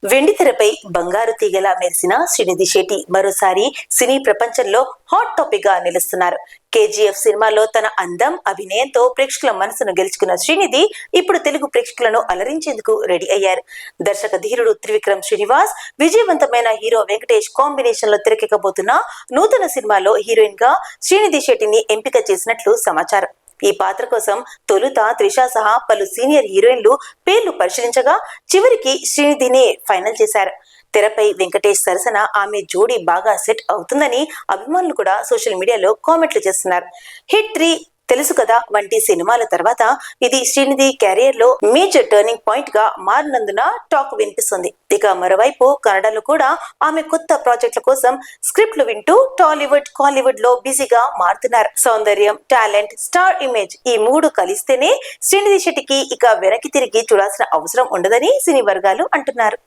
వెండితెరపై బంగారు తీగలా మెరిసిన శ్రీనిధి శెట్టి మరోసారి సినీ ప్రపంచంలో హాట్ టాపిక్ గా నిలుస్తున్నారు. కేజీఎఫ్ సినిమాలో తన అందం, అభినయంతో ప్రేక్షకుల మనసును గెలుచుకున్న శ్రీనిధి ఇప్పుడు తెలుగు ప్రేక్షకులను అలరించేందుకు రెడీ అయ్యారు. దర్శక ధీరుడు త్రివిక్రమ్ శ్రీనివాస్, విజయవంతమైన హీరో వెంకటేష్ కాంబినేషన్ లో తెరకెక్కబోతున్న నూతన సినిమాలో హీరోయిన్ గా శ్రీనిధి శెట్టిని ఎంపిక చేసినట్లు సమాచారం. ఈ పాత్ర కోసం తొలుత త్రిష సహా పలు సీనియర్ హీరోయిన్లు పేర్లు పరిశీలించగా చివరికి శ్రీనిధినే ఫైనల్ చేశారు. తెరపై వెంకటేష్ సరసన ఆమె జోడీ బాగా సెట్ అవుతుందని అభిమానులు కూడా సోషల్ మీడియాలో కామెంట్లు చేస్తున్నారు. హిట్ 3, తెలుసు కదా వంటి సినిమాల తర్వాత ఇది శ్రీనిధి కెరియర్ లో మేజర్ టర్నింగ్ పాయింట్ గా మారినందున టాక్ వినిపిస్తుంది. ఇక మరోవైపు కన్నడలో కూడా ఆమె కొత్త ప్రాజెక్టుల కోసం స్క్రిప్ట్లు వింటూ టాలీవుడ్, కాలీవుడ్ లో బిజీగా మారుతున్నారు. సౌందర్యం, టాలెంట్, స్టార్ ఇమేజ్ ఈ మూడు కలిస్తేనే శ్రీనిధి శెట్టికి ఇక వెనక్కి తిరిగి చూడాల్సిన అవసరం ఉండదని సినీ వర్గాలు అంటున్నారు.